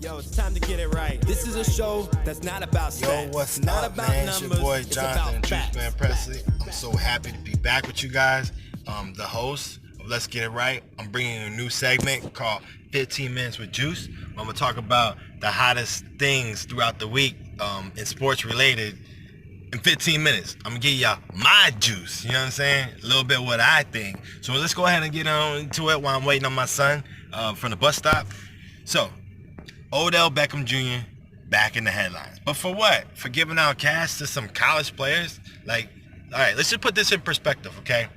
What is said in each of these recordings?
Yo, it's time to get it right. This is a show that's not about stats. Yo, what's not up, about man? numbers. It's your boy It's Jonathan about facts. Juiceman Presley. I'm so happy to be back with you guys. The host of Let's Get It Right. I'm bringing you a new segment called 15 Minutes with Juice. I'm going to talk about the hottest things throughout the week in sports related in 15 minutes. I'm going to give y'all my juice. You know what I'm saying? A little bit what I think. So let's go ahead and get on into it while I'm waiting on my son from the bus stop. So, Odell Beckham Jr. back in the headlines. But for what? For giving out cash to some college players? Like, all right, let's just put this in perspective, okay?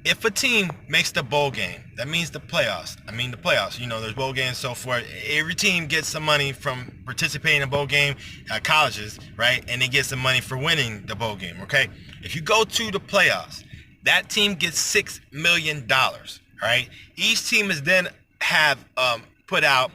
If a team makes the bowl game, that means the playoffs. You know, there's bowl games and so forth. Every team gets some money from participating in a bowl game at colleges, right? And they get some money for winning the bowl game, okay? If you go to the playoffs, that team gets $6 million, all right? Each team is then have put out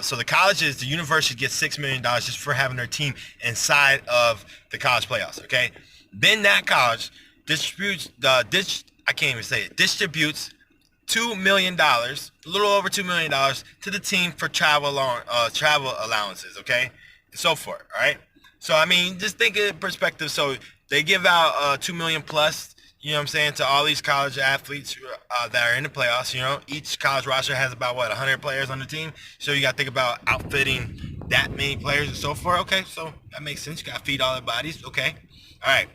so the colleges, the university gets $6 million just for having their team inside of the college playoffs, okay? Then that college distributes $2 million, a little over $2 million to the team for travel allowances, okay? And so forth, all right? So, I mean, just think in perspective. So they give out $2 million plus, you know what I'm saying, to all these college athletes that are in the playoffs. You know, each college roster has about, 100 players on the team. So you got to think about outfitting that many players and so forth. Okay, so that makes sense. You got to feed all their bodies. Okay, all right.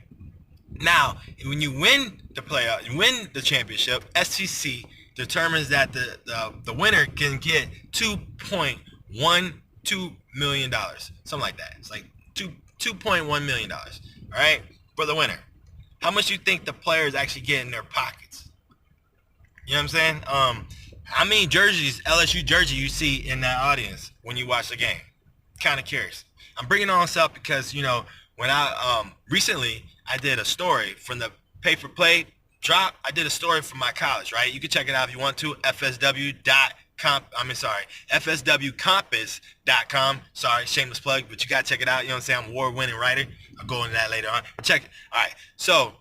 Now, when you win the playoff, you win the championship, SEC determines that the winner can get $2.12 million, something like that. It's like $2.1 million, all right, for the winner. How much you think the players actually get in their pockets? You know what I'm saying? How many jerseys, LSU jersey, you see in that audience when you watch the game? Kind of curious. I'm bringing all this up because, you know, when I recently I did a story from the Pay for Play drop. I did a story from my college, right? You can check it out if you want to. FSWcompass.com. Sorry, shameless plug, but you gotta check it out. You know what I'm saying? I'm an award-winning writer. I'll go into that later on. Check it. All right. So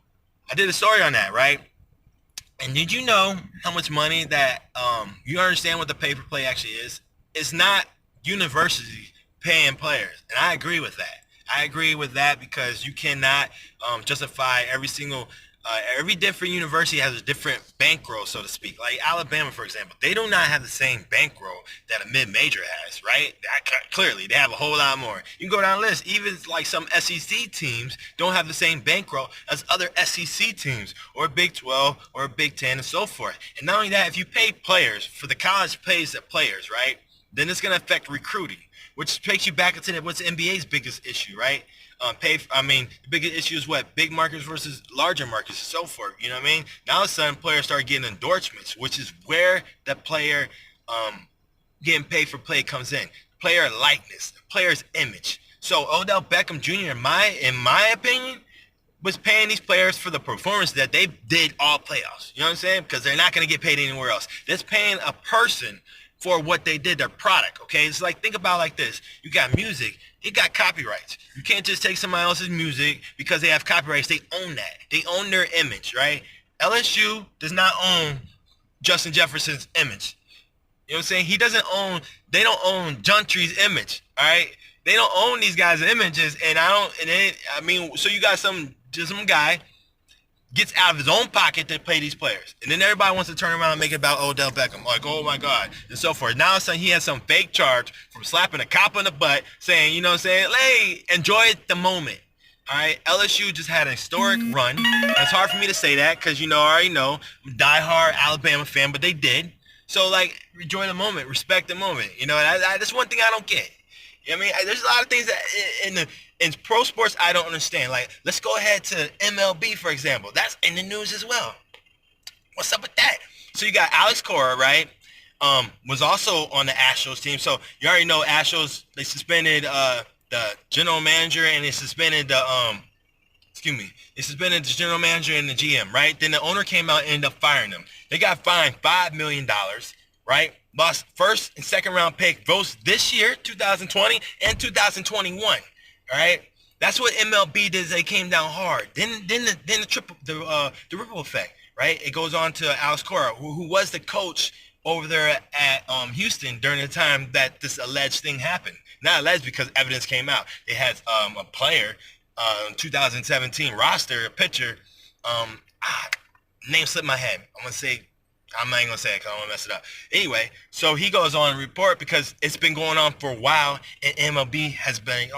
I did a story on that, right? And did you know how much money that you understand what the pay for play actually is? It's not universities paying players, and I agree with that. I agree with that because you cannot justify every different university has a different bankroll, so to speak. Like Alabama, for example, they do not have the same bankroll that a mid-major has, right? Clearly, they have a whole lot more. You can go down the list. Even like some SEC teams don't have the same bankroll as other SEC teams or Big 12 or Big 10 and so forth. And not only that, if you pay players, for the college pays the players, right? Then it's going to affect recruiting, which takes you back into what's the NBA's biggest issue, right? The biggest issue is what? Big markets versus larger markets and so forth. You know what I mean? Now all of a sudden, players start getting endorsements, which is where the player getting paid for play comes in. Player likeness, player's image. So Odell Beckham Jr., in my opinion, was paying these players for the performance that they did all playoffs. You know what I'm saying? Because they're not going to get paid anywhere else. That's paying a person for what they did, their product, okay? It's like, think about it like this. You got music, it got copyrights. You can't just take somebody else's music because they have copyrights. They own that. They own their image, right? LSU does not own Justin Jefferson's image. You know what I'm saying? They don't own John Tree's image, all right? They don't own these guys' images, so you got some guy gets out of his own pocket to pay these players. And then everybody wants to turn around and make it about Odell Beckham. Like, oh my God, and so forth. Now he has some fake charge from slapping a cop on the butt saying, you know what I'm saying, hey, enjoy the moment. All right, LSU just had an historic run. And it's hard for me to say that because, you know, I already know I'm a diehard Alabama fan, but they did. So, like, enjoy the moment, respect the moment. You know, that's one thing I don't get. You know what I mean? There's a lot of things that in pro sports I don't understand. Like, let's go ahead to MLB, for example. That's in the news as well. What's up with that? So you got Alex Cora, right? Was also on the Astros team. So you already know Astros, they suspended the general manager and they suspended the general manager and the GM, right? Then the owner came out and ended up firing them. They got fined $5 million, right? Lost first and second round pick both this year, 2020 and 2021. All right, that's what MLB did. They came down hard. Then the ripple effect, right? It goes on to Alex Cora, who was the coach over there at Houston during the time that this alleged thing happened. Not alleged because evidence came out. They had a player, 2017 roster, a pitcher, name slipped my head. I'm not even gonna say it because I don't want to mess it up. Anyway, so he goes on and report because it's been going on for a while and MLB has been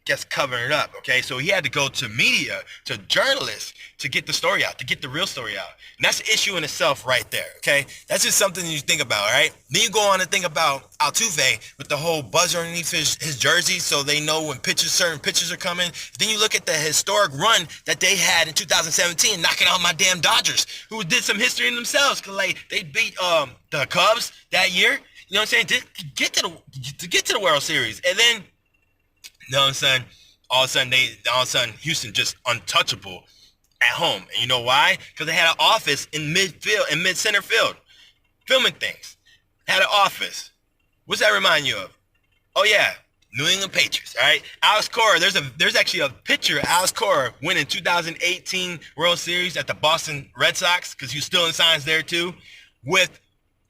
just covering it up, okay? So he had to go to media, to journalists to get the story out, to get the real story out. And that's an issue in itself right there, okay? That's just something you think about, right? Then you go on and think about Altuve with the whole buzzer underneath his jersey so they know when certain pitches are coming. Then you look at the historic run that they had in 2017, knocking out my damn Dodgers, who did some history in themselves, because like, they beat the Cubs that year, you know what I'm saying, to get to the World Series. And then all of a sudden, Houston just untouchable at home. And you know why? Because they had an office in mid-center field, filming things. Had an office. What's that remind you of? Oh yeah, New England Patriots. All right, Alex Cora. There's actually a picture of Alex Cora winning 2018 World Series at the Boston Red Sox, because he was still in signs there too, with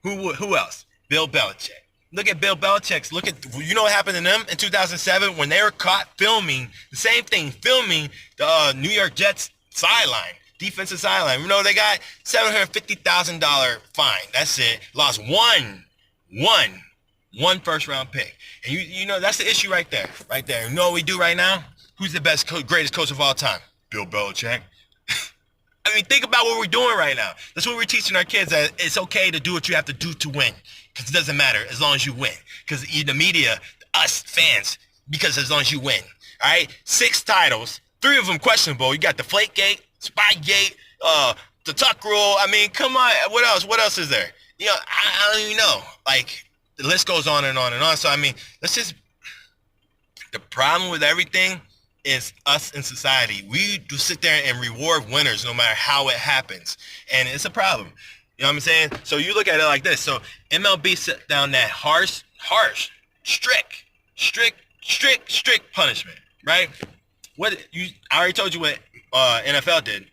who else? Bill Belichick. Look at Bill Belichick's. You know what happened to them in 2007 when they were caught filming the same thing, filming the New York Jets sideline, defensive sideline. You know they got $750,000 fine. That's it. Lost one first round pick. And you know that's the issue right there. You know what we do right now? Who's the greatest coach of all time? Bill Belichick. I mean, think about what we're doing right now. That's what we're teaching our kids, that it's okay to do what you have to do to win. Because it doesn't matter as long as you win. Because the media, us fans, because as long as you win. All right? 6 titles, 3 of them questionable. You got the Deflategate, Spygate, the Tuck Rule. I mean, come on. What else? What else is there? You know, I don't even know. Like, the list goes on and on and on. So, I mean, the problem with everything is us in society. We do sit there and reward winners no matter how it happens. And it's a problem. You know what I'm saying? So you look at it like this. So MLB set down that harsh, strict punishment, right? I already told you what NFL did.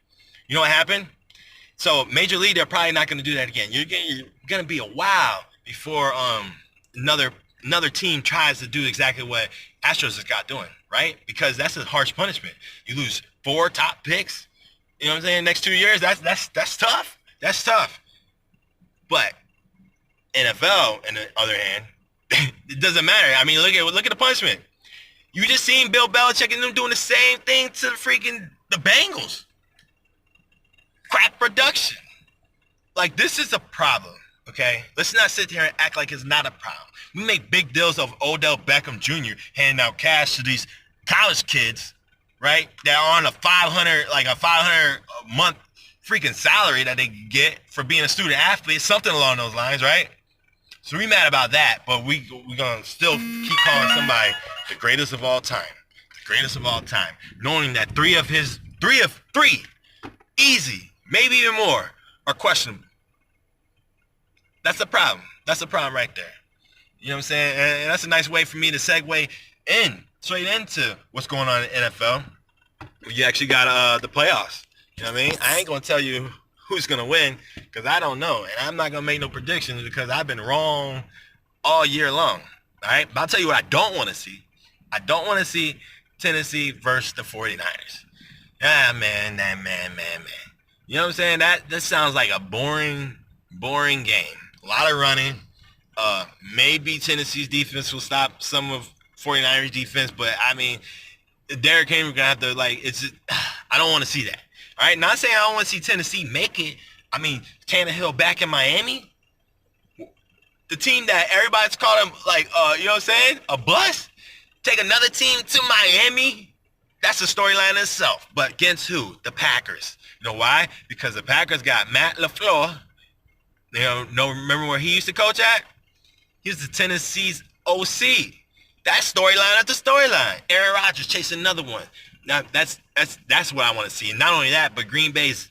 You know what happened? So Major League, they're probably not going to do that again. You're going to be a while before another team tries to do exactly what Astros has got doing, right? Because that's a harsh punishment. You lose 4 top picks. You know what I'm saying? Next 2 years, that's tough. That's tough. But NFL, on the other hand, it doesn't matter. I mean, look at the punishment. You just seen Bill Belichick and them doing the same thing to the Bengals. Crap production. Like, this is a problem, okay? Let's not sit here and act like it's not a problem. We make big deals of Odell Beckham Jr. handing out cash to these college kids, right? That are on a $500 a month freaking salary that they get for being a student athlete, something along those lines, right? So we mad about that, but we're gonna still keep calling somebody the greatest of all time, knowing that three, easy, maybe even more, are questionable. That's a problem. That's a problem right there. You know what I'm saying? And that's a nice way for me to segue straight into what's going on in the NFL. You actually got the playoffs. You know what I mean? I ain't going to tell you who's going to win because I don't know. And I'm not going to make no predictions because I've been wrong all year long. All right? But I'll tell you what I don't want to see. I don't want to see Tennessee versus the 49ers. Man. You know what I'm saying? That sounds like a boring game. A lot of running. Maybe Tennessee's defense will stop some of 49ers defense. But, I mean, Derrick Henry going to have to, I don't want to see that. All right, not saying I don't want to see Tennessee make it. I mean, Tannehill back in Miami, the team that everybody's called them, you know what I'm saying, a bust. Take another team to Miami. That's a storyline in itself. But against who? The Packers. You know why? Because the Packers got Matt LaFleur. You know, remember where he used to coach at? He was the Tennessee's OC. That storyline after storyline. Aaron Rodgers chasing another one. Now that's what I want to see. And not only that, but Green Bay's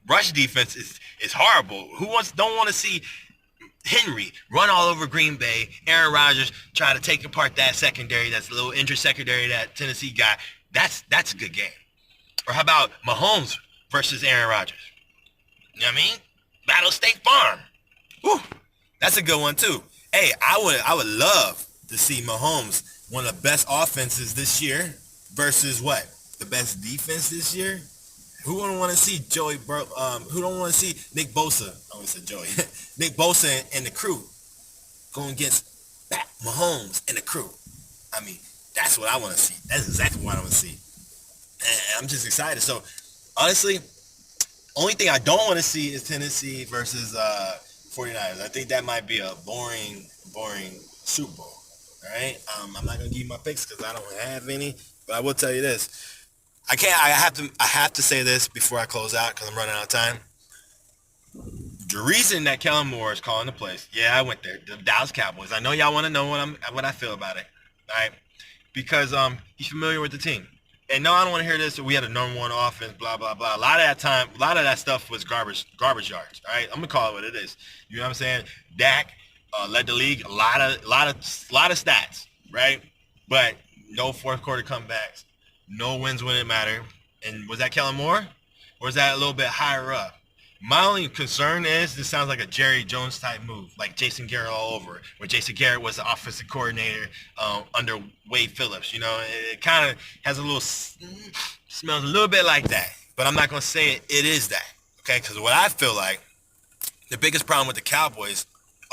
rush defense is horrible. Don't want to see Henry run all over Green Bay, Aaron Rodgers try to take apart that secondary, that's a little injured secondary that Tennessee got. That's a good game. Or how about Mahomes versus Aaron Rodgers? You know what I mean? Battle State Farm. Woo. That's a good one too. Hey, I would love to see Mahomes, one of the best offenses this year, versus what? The best defense this year? Who don't want to see who don't want to see Nick Bosa? I always said Joey. Nick Bosa and the crew going against Mahomes and the crew. I mean, that's what I want to see. That's exactly what I want to see. And I'm just excited. So, honestly, only thing I don't want to see is Tennessee versus 49ers. I think that might be a boring Super Bowl. All right? I'm not going to give you my picks because I don't have any. But I will tell you this. I have to say this before I close out because I'm running out of time. The reason that Kellen Moore is calling the plays, yeah, I went there. The Dallas Cowboys. I know y'all want to know what I feel about it, all right? Because he's familiar with the team. And no, I don't want to hear this. We had a number one offense, blah blah blah. A lot of that stuff was garbage yards. All right, I'm gonna call it what it is. You know what I'm saying? Dak led the league a lot of stats, right? But no fourth quarter comebacks, no wins when it mattered. And was that Kellen Moore, or is that a little bit higher up? My only concern is this sounds like a Jerry Jones type move, like Jason Garrett all over, where Jason Garrett was the offensive coordinator under Wade Phillips. You know, it kind of has a little, smells a little bit like that. But I'm not going to say it is that, okay? Because what I feel like, the biggest problem with the Cowboys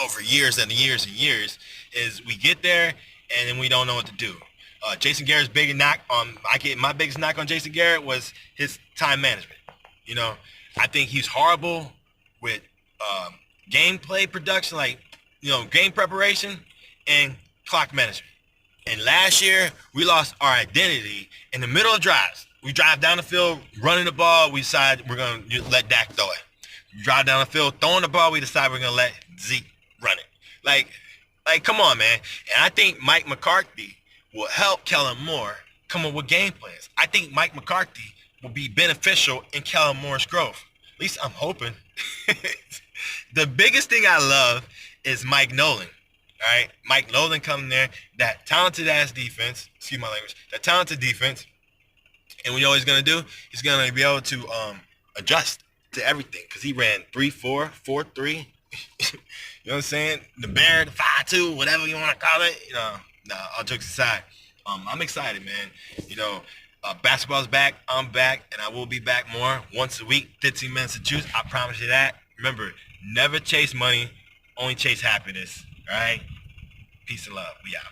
over years and years and years is we get there and then we don't know what to do. Jason Garrett's my biggest knock on Jason Garrett was his time management. You know, I think he's horrible with gameplay production, like, you know, game preparation and clock management. And last year, we lost our identity in the middle of drives. We drive down the field, running the ball. We decide we're going to let Dak throw it. We drive down the field, throwing the ball. We decide we're going to let Zeke run it. Like, come on, man. And I think Mike McCarthy will help Kellen Moore come up with game plans. I think Mike McCarthy will be beneficial in Kellen Moore's growth. At least I'm hoping. The biggest thing I love is Mike Nolan. All right, Mike Nolan coming there, that talented ass defense. Excuse my language. That talented defense. And what you know what he's gonna do? He's gonna be able to adjust to everything because he ran 3-4, 4-3. You know what I'm saying? The bear, the 5-2, whatever you want to call it. You know, all jokes aside, I'm excited, man. You know. Basketball's back. I'm back, and I will be back more once a week, 15 minutes of juice. I promise you that. Remember, never chase money, only chase happiness. All right? Peace and love. We out.